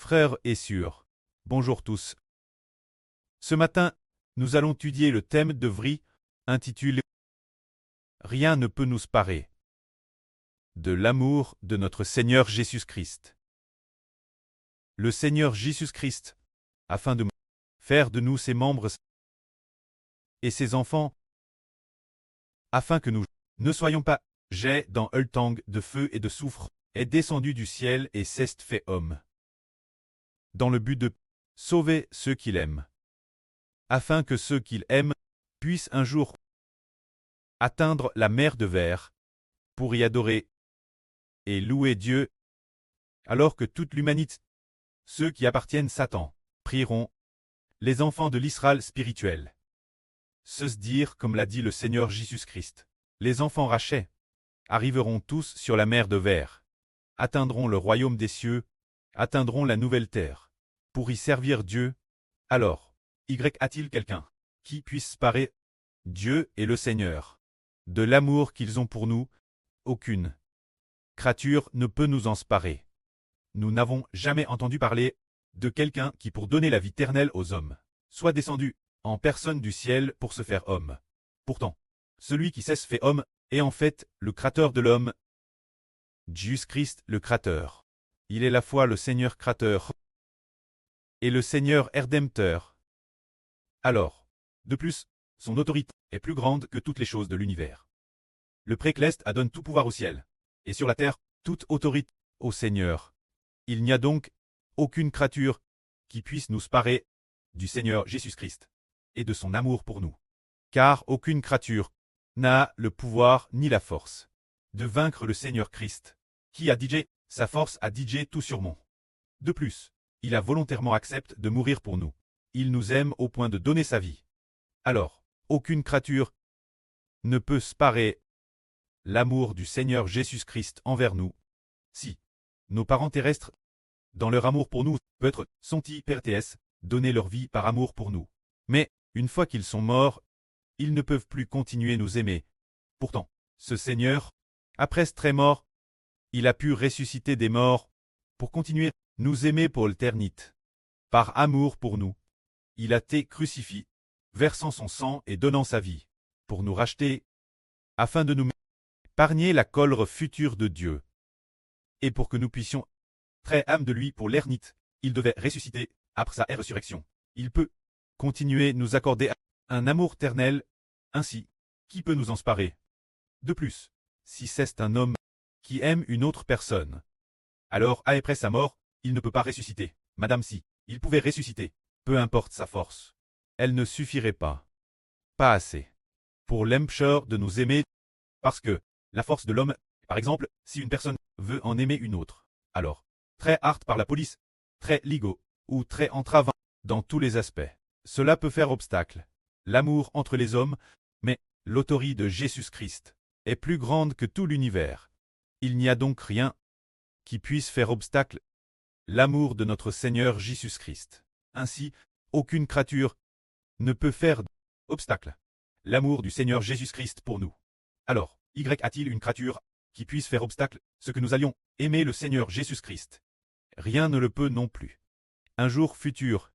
Frères et sœurs, bonjour tous. Ce matin, nous allons étudier le thème de Vry, intitulé « Rien ne peut nous séparer de l'amour de notre Seigneur Jésus-Christ ». Le Seigneur Jésus-Christ, afin de faire de nous ses membres et ses enfants, afin que nous ne soyons pas jets dans un tang de feu et de soufre, est descendu du ciel et s'est fait homme, dans le but de sauver ceux qu'il aime, afin que ceux qu'il aime puissent un jour atteindre la mer de verre, pour y adorer et louer Dieu, alors que toute l'humanité, ceux qui appartiennent à Satan, prieront, les enfants de l'Israël spirituel. Se dire, comme l'a dit le Seigneur Jésus-Christ, les enfants rachés arriveront tous sur la mer de verre, atteindront le royaume des cieux, atteindront la nouvelle terre, pour y servir Dieu. Alors, a-t-il quelqu'un qui puisse séparer Dieu et le Seigneur de l'amour qu'ils ont pour nous? Aucune créature ne peut nous en séparer. Nous n'avons jamais entendu parler de quelqu'un qui, pour donner la vie éternelle aux hommes, soit descendu en personne du ciel pour se faire homme. Pourtant, celui qui s'est fait homme est en fait le Créateur de l'homme, Jésus-Christ le Créateur. Il est la fois le Seigneur Créateur et le Seigneur Rédempteur. Alors, de plus, son autorité est plus grande que toutes les choses de l'univers. Le Précleste a donné tout pouvoir au ciel, et sur la terre, toute autorité au Seigneur. Il n'y a donc aucune créature qui puisse nous séparer du Seigneur Jésus-Christ et de son amour pour nous. Car aucune créature n'a le pouvoir ni la force de vaincre le Seigneur Christ, qui a DJ, sa force a DJ tout sur mon. De plus, il a volontairement accepté de mourir pour nous. Il nous aime au point de donner sa vie. Alors, aucune créature ne peut séparer l'amour du Seigneur Jésus-Christ envers nous. Si nos parents terrestres, dans leur amour pour nous, peut-être sont-ils RTS, donner leur vie par amour pour nous. Mais, une fois qu'ils sont morts, ils ne peuvent plus continuer nous aimer. Pourtant, ce Seigneur, après être très mort, il a pu ressusciter des morts pour continuer nous aimer pour l'éternité. Par amour pour nous, il a été crucifié, versant son sang et donnant sa vie, pour nous racheter, afin de nous épargner la colère future de Dieu. Et pour que nous puissions très âme de lui pour l'éternité, il devait ressusciter après sa résurrection. Il peut continuer nous accorder un amour éternel. Ainsi, qui peut nous en séparer? De plus, si c'est un homme qui aime une autre personne, alors après sa mort, il ne peut pas ressusciter. Madame, si il pouvait ressusciter, peu importe sa force, elle ne suffirait pas. Pas assez. Pour l'empêcher de nous aimer, parce que la force de l'homme, par exemple, si une personne veut en aimer une autre, alors, très hard par la police, très légaux, ou très entravant dans tous les aspects, cela peut faire obstacle. L'amour entre les hommes, mais l'autorité de Jésus-Christ est plus grande que tout l'univers. Il n'y a donc rien qui puisse faire obstacle l'amour de notre Seigneur Jésus-Christ. Ainsi, aucune créature ne peut faire obstacle l'amour du Seigneur Jésus-Christ pour nous. Alors, a-t-il une créature qui puisse faire obstacle ce que nous allions aimer le Seigneur Jésus-Christ? Rien ne le peut non plus. Un jour futur,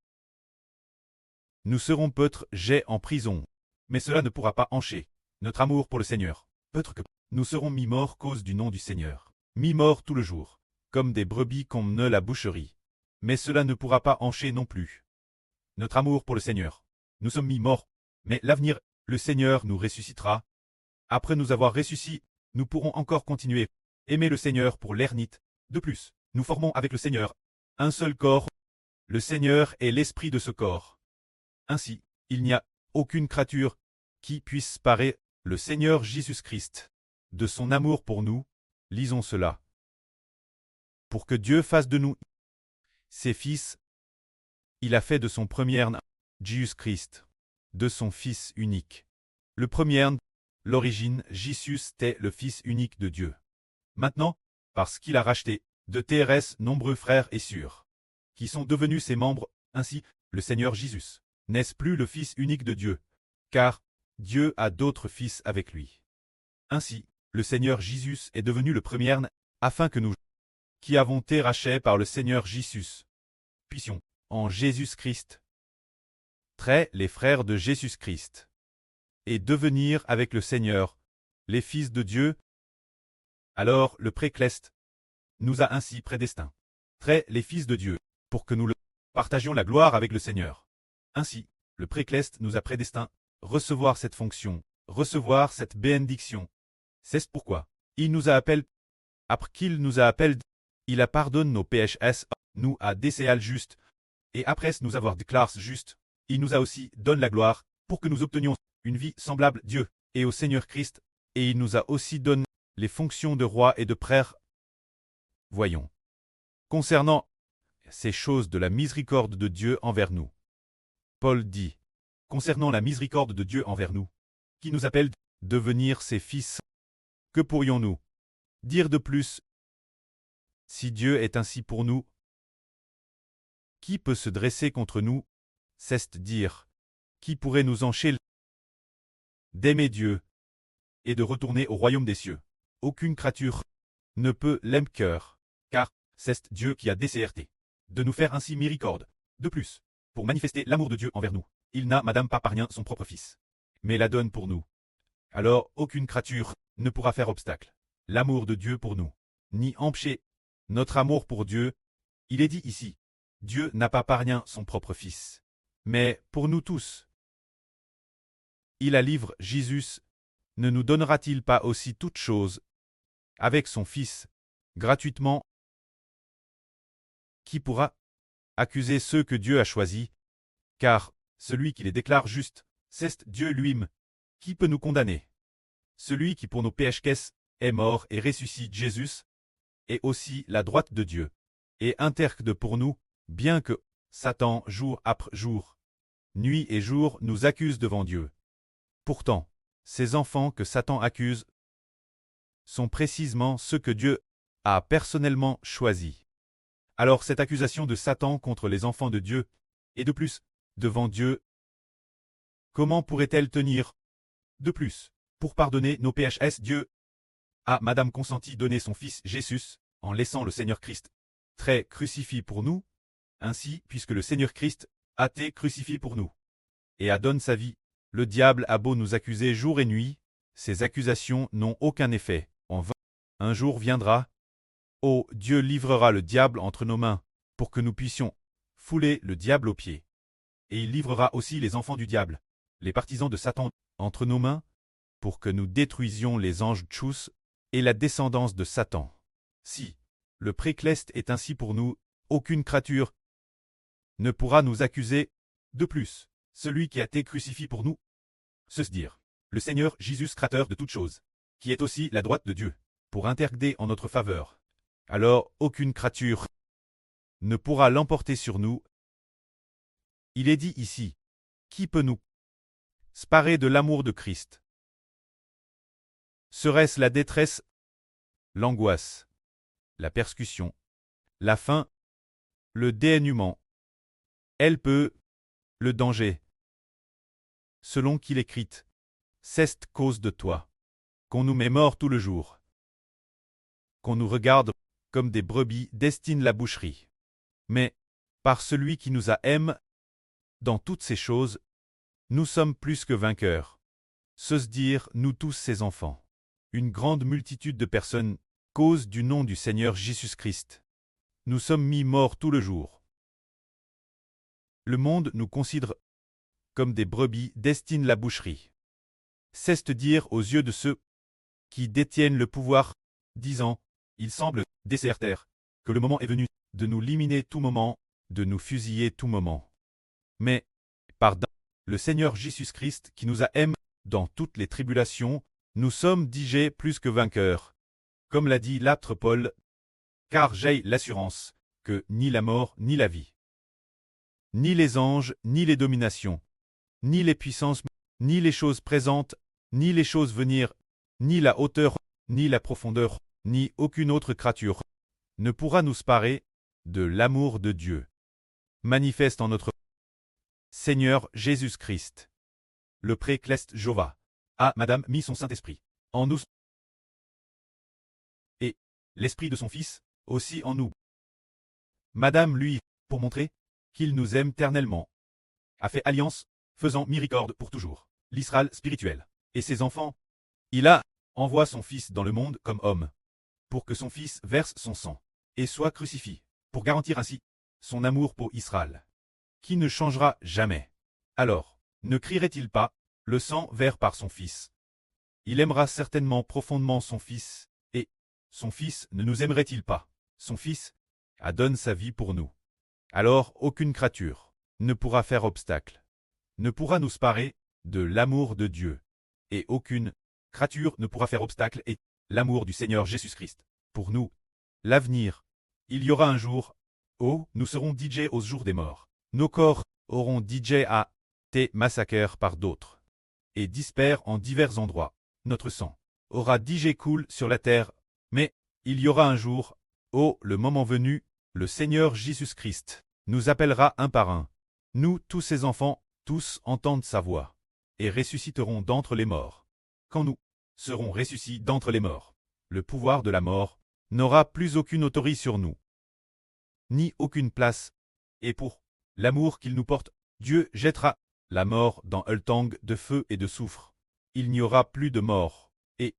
nous serons peut-être jets en prison, mais cela ne pourra pas encher notre amour pour le Seigneur. Peut-être que nous serons mi-morts cause du nom du Seigneur, mi-morts tout le jour, comme des brebis qu'on ne la boucherie. Mais cela ne pourra pas encher non plus notre amour pour le Seigneur. Nous sommes mi-morts, mais l'avenir, le Seigneur nous ressuscitera. Après nous avoir ressuscités, nous pourrons encore continuer, aimer le Seigneur pour l'éternité. De plus, nous formons avec le Seigneur un seul corps. Le Seigneur est l'esprit de ce corps. Ainsi, il n'y a aucune créature qui puisse séparer le Seigneur Jésus-Christ de son amour pour nous. Lisons cela. Pour que Dieu fasse de nous ses fils, il a fait de son premier-né, Jésus-Christ, de son Fils unique. Le premier-né, l'origine, Jésus était le Fils unique de Dieu. Maintenant, parce qu'il a racheté de TRS nombreux frères et sœurs, qui sont devenus ses membres, ainsi, le Seigneur Jésus n'est plus le Fils unique de Dieu, car Dieu a d'autres fils avec lui. Ainsi, le Seigneur Jésus est devenu le premier-né, afin que nous, qui avons été rachetés par le Seigneur Jésus, puissions, en Jésus-Christ, les frères de Jésus-Christ, et devenir avec le Seigneur, les fils de Dieu. Alors le précleste nous a ainsi prédestinés, les fils de Dieu, pour que nous partagions la gloire avec le Seigneur. Ainsi, le précleste nous a prédestinés recevoir cette fonction, recevoir cette bénédiction. C'est pourquoi il nous a appelés. Après qu'il nous a appelés, il a pardonné nos péchés, nous a déclarés justes, et après nous avoir déclarés justes, il nous a aussi donné la gloire, pour que nous obtenions une vie semblable à Dieu et au Seigneur Christ, et il nous a aussi donné les fonctions de roi et de prêtre. Voyons. Concernant ces choses de la miséricorde de Dieu envers nous. Paul dit, concernant la miséricorde de Dieu envers nous, qui nous appelle devenir ses fils, que pourrions-nous dire de plus? Si Dieu est ainsi pour nous, qui peut se dresser contre nous? C'est dire, qui pourrait nous empêcher d'aimer Dieu et de retourner au royaume des cieux? Aucune créature ne peut l'aimer cœur, car c'est Dieu qui a décerté de nous faire ainsi miséricorde. De plus, pour manifester l'amour de Dieu envers nous, il n'a madame pas par rien son propre fils, mais la donne pour nous. Alors aucune créature ne pourra faire obstacle. L'amour de Dieu pour nous, ni empêcher notre amour pour Dieu. Il est dit ici, Dieu n'a pas par rien son propre fils, mais pour nous tous. Il a livré Jésus, ne nous donnera-t-il pas aussi toutes choses, avec son Fils, gratuitement? Qui pourra accuser ceux que Dieu a choisis? Car celui qui les déclare justes, c'est Dieu lui-même. Qui peut nous condamner? Celui qui pour nos péchés est mort et ressuscite Jésus, est aussi la droite de Dieu, et intercède pour nous, bien que Satan jour après jour, nuit et jour nous accuse devant Dieu. Pourtant, ces enfants que Satan accuse sont précisément ceux que Dieu a personnellement choisis. Alors cette accusation de Satan contre les enfants de Dieu, et de plus, devant Dieu, comment pourrait-elle tenir? De plus, pour pardonner nos péchés, Dieu a madame consenti donner son Fils Jésus, en laissant le Seigneur Christ crucifié pour nous, ainsi puisque le Seigneur Christ a été crucifié pour nous, et a donné sa vie. Le diable a beau nous accuser jour et nuit, ces accusations n'ont aucun effet, en vain. Un jour viendra, oh, Dieu livrera le diable entre nos mains, pour que nous puissions fouler le diable aux pieds. Et il livrera aussi les enfants du diable, les partisans de Satan, entre nos mains, pour que nous détruisions les anges tchous et la descendance de Satan. Si le précleste est ainsi pour nous, aucune créature ne pourra nous accuser. De plus, celui qui a été crucifié pour nous, se dire, le Seigneur Jésus créateur de toutes choses, qui est aussi la droite de Dieu, pour intercéder en notre faveur. Alors aucune créature ne pourra l'emporter sur nous. Il est dit ici, qui peut nous séparer de l'amour de Christ? Serait-ce la détresse, l'angoisse, la persécution, la faim, le dénuement? Elle peut, le danger. Selon qu'il écrit, c'est cause de toi, qu'on nous met morts tout le jour, qu'on nous regarde comme des brebis destinent la boucherie. Mais, par celui qui nous a aimés, dans toutes ces choses, nous sommes plus que vainqueurs. Se dire, nous tous ses enfants. Une grande multitude de personnes, cause du nom du Seigneur Jésus-Christ. Nous sommes mis morts tout le jour. Le monde nous considère comme des brebis destinent la boucherie. C'est-à-dire aux yeux de ceux qui détiennent le pouvoir, disant, il semble, désertaire, que le moment est venu de nous éliminer tout moment, de nous fusiller tout moment. Mais, par le Seigneur Jésus-Christ qui nous a aimés dans toutes les tribulations, nous sommes digés plus que vainqueurs. Comme l'a dit l'apôtre Paul, car j'ai l'assurance que ni la mort ni la vie, ni les anges, ni les dominations, ni les puissances, ni les choses présentes, ni les choses venir, ni la hauteur, ni la profondeur, ni aucune autre créature, ne pourra nous séparer de l'amour de Dieu, manifeste en notre Seigneur Jésus-Christ. Le précleste Jéhovah a, madame, mis son Saint-Esprit en nous, et l'Esprit de son Fils aussi en nous. Madame lui, pour montrer qu'il nous aime ternellement, a fait alliance, faisant miséricorde pour toujours, l'Israël spirituel, et ses enfants. Il a envoie son Fils dans le monde comme homme, pour que son Fils verse son sang, et soit crucifié, pour garantir ainsi son amour pour Israël, qui ne changera jamais. Alors, ne crierait-il pas, le sang vert par son Fils? Il aimera certainement profondément son Fils, et son Fils ne nous aimerait-il pas? Son Fils a donné sa vie pour nous. Alors aucune créature ne pourra faire obstacle, ne pourra nous séparer de l'amour de Dieu, et aucune créature ne pourra faire obstacle et l'amour du Seigneur Jésus-Christ. Pour nous, l'avenir, il y aura un jour, oh, nous serons DJ au jour des morts. Nos corps auront DJ à été massacrés par d'autres, et dispersés en divers endroits. Notre sang aura DJ coule sur la terre, mais il y aura un jour, oh, le moment venu, le Seigneur Jésus-Christ nous appellera un par un. Nous, tous ses enfants, tous entendent sa voix, et ressusciteront d'entre les morts. Quand nous serons ressuscités d'entre les morts, le pouvoir de la mort n'aura plus aucune autorité sur nous, ni aucune place, et pour l'amour qu'il nous porte, Dieu jettera la mort dans un tang de feu et de soufre. Il n'y aura plus de mort, et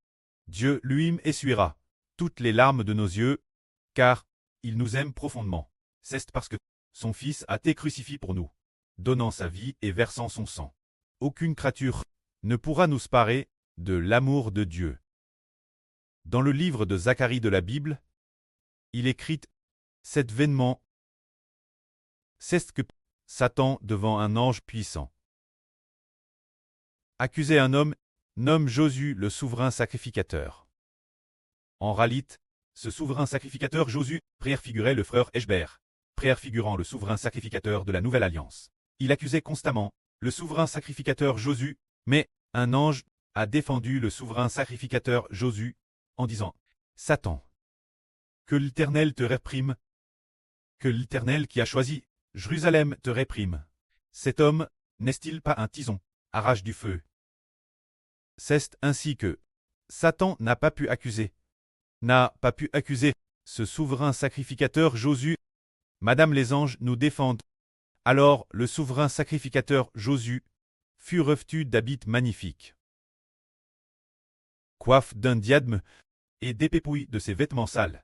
Dieu lui-même essuiera toutes les larmes de nos yeux, car il nous aime profondément. C'est parce que son Fils a été crucifié pour nous, donnant sa vie et versant son sang. Aucune créature ne pourra nous séparer de l'amour de Dieu. Dans le livre de Zacharie de la Bible, il écrit cet événement, c'est que Satan devant un ange puissant accusait un homme, nomme Josué le souverain sacrificateur. En réalité, ce souverain sacrificateur Josué préfigurait le frère Eshber, préfigurant le souverain sacrificateur de la Nouvelle Alliance. Il accusait constamment le souverain sacrificateur Josué, mais un ange a défendu le souverain sacrificateur Josué en disant « Satan, que l'Éternel te réprime, que l'Éternel qui a choisi Jérusalem te réprime. Cet homme n'est-il pas un tison, à rage du feu ?» C'est ainsi que Satan n'a pas pu accuser ce souverain sacrificateur Josué. Madame les anges nous défendent. Alors le souverain sacrificateur Josué fut revêtu d'habits magnifiques, coiffe d'un diadème et dépépouille de ses vêtements sales.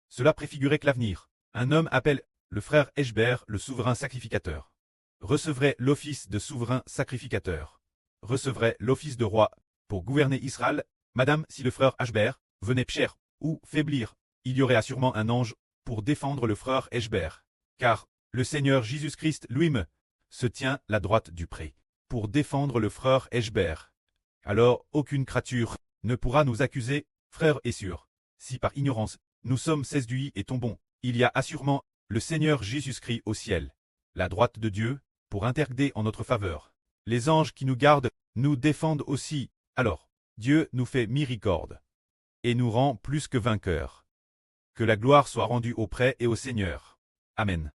Cela préfigurait que l'avenir, un homme appelle le frère Eshber le souverain sacrificateur, recevrait l'office de souverain sacrificateur, recevrait l'office de roi pour gouverner Israël. Madame, si le frère Eshber venait pécher ou faiblir, il y aurait assurément un ange pour défendre le frère Eshber, car le Seigneur Jésus-Christ lui-même se tient la droite du pré pour défendre le frère Eshber. Alors aucune créature ne pourra nous accuser, frère et sœurs. Si par ignorance nous sommes séduits et tombons, il y a assurément le Seigneur Jésus-Christ au ciel, la droite de Dieu, pour intercéder en notre faveur. Les anges qui nous gardent nous défendent aussi. Alors Dieu nous fait miséricorde et nous rend plus que vainqueurs. Que la gloire soit rendue au prêtre et au Seigneur. Amen.